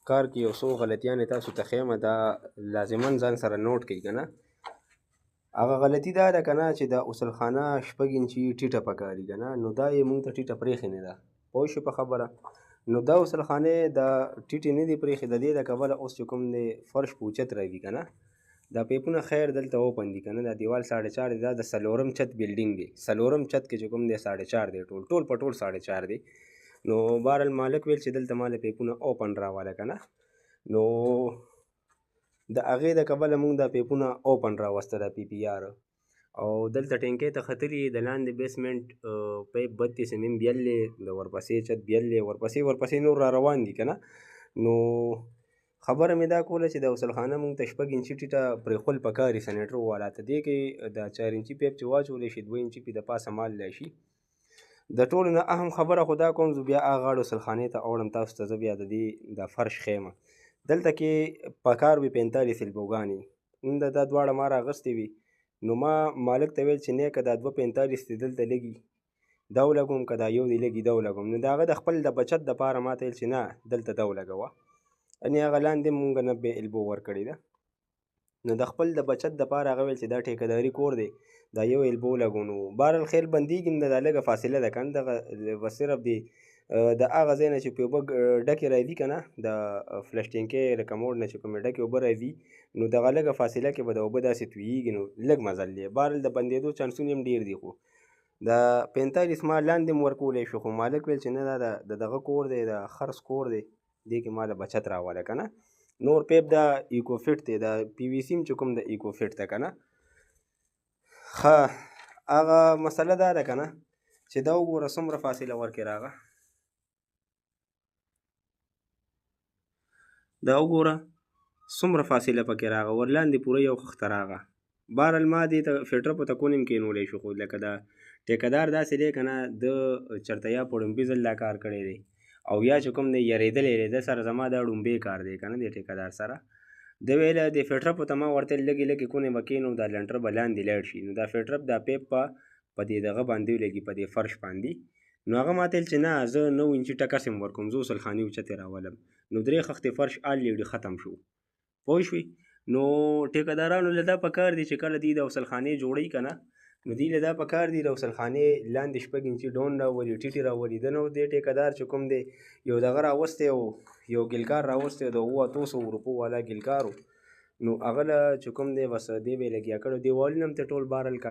کار کې یو څو غلطیانې تاسو ته ښیم، دا لازما ځان سره نوٹ کړئ که نه. هغه غلطي دا ده که نه چې د غسلخانه 6 انچي ټیټه پکاري که نه، نو دا یې موږ ته ټیټه پرېښې نه ده. پوه شو په خبره؟ نو دا غسلخانې د ټیټې نه دي پرېښې، د دې د کبله اوس چې کوم دی فرش په اوچت راځي که نه، دا پیپونه خیر دلته اوپن دي که نه، دا دیوال 4.5 دی، دا د 4 چت بلډینګ دی. 4 چت کې چې کوم دی 4.5 دی، ټول په ټول 4.5 دی. نو بهرحال مالک ویل چې دلته ماله پیپونه اوپن راواله که نه، نو د هغې د کبله موږ دا پیپونه اوپن راوسته دا پی پی آر، او دلته ټینکۍ ته ختلي د لاندې بیسمنټ پیپ 32 mm بیل دی، د ورپسې چت بیل دی، ورپسې نور را روان دي که نه. نو خبره مې دا کوله چې د غسلخانه موږ ته 6 انچي ټیټه پرېښول پکاري سنیټر والا ته. دې کې د 4 انچي پیپ چې واچولی شي 2 انچي پې د پاسه ماللی شي. د ټولو نه اهم خبره خو دا کوم زه بیا هغه غاړو غسلخانې ته اوړم تاسو ته زه بیا د دې د فرش ښیم. دلته کې پکار وي 45 البوګانې، دا دواړه ما راغستې وي. نو ما مالک ته ویل چې نه که دا 245 دې دلته لګي دا ولګوم، که دا یو دې لګي دا ولګوم. نو د هغه د خپل د بچت دپاره ما ته ویل چې نه دلته دا ولګوه، یعنې هغه لاندې مونږ 90 البو ورکړې ده. نو د خپل د بچت دپاره هغه ویل چې دا ټیکهداري کور دی، دا یو البو ولګو. نو بهرحال خیر بندېږي هم دا لږه فاصله ده که نه، دغه بس صرف دی د هغه ځای نه چې په اوبه ډکې راځي که نه، د فلش ټینکۍ رکموډ نه چې کومې ډکې اوبه راځي، نو دغه لږه فاصله کې به د اوبه داسې تویېږي، نو لږ مزل دی. بهرحال د بندېدو چانسونه هم ډېر دي. خو د 45 ما لاندې هم ورکولی شو، خو مالک ویل چې نه دا د دغه کور دی، د خرڅ کور دی، دې کې ماله بچت راواله که نه. نور پیپ دا ایکو فټ دی، د پی وي سي هم چې کوم د ایکو فټ ده که نه. ښه هغه مسله دا ده که نه چې دا وګوره څومره فاصله ورکې راغه، دا وګوره څومره فاصله پکې راغه، ورلاندې پوره یو خښته راغه. بهرحال ما دې ته فټره په تکون هم کېنولی شو، خو لکه دا ټیکهدار داسې دی که نه، د چېرته یا په ړومبي ځل دا کار کړی دی او یا چې کوم دی یریدلی دی، د سره زما دا ړومبی کار دی که نه د ټیکهدار سره. د ویله د فټره په ته ما ورته لږې لږې کونې به کېنو، دا لنټر به لاندې لاړ شي، نو دا فټره دا پیپ په دې دغه باندې ولګي، په دې فرش باندې. نو هغه ما ته ویل چې نه زه 9 انچي ټکس هم ورکوم، زه غسلخانې اوچتې راولم. نو 3 خښتې فرش الریډي ختم شو. پوه شوې؟ نو ټیکهدارانو له دا پکار دی چې کله دوی د غسلخانې جوړوي که نه، نو دوی له دا پکار دی د غسلخانې لاندې 6 انچي ډون راولي، ټیټې راولي. ده نو دې ټیکهدار چې کوم دی یو دغه راوستی و، یو ګلکار راوستی د 800 روپو والا ګلکار و، نو هغه له چې کوم دی بس دې به یې لګیا کړی، دیوالونه هم ته ټول بهرحال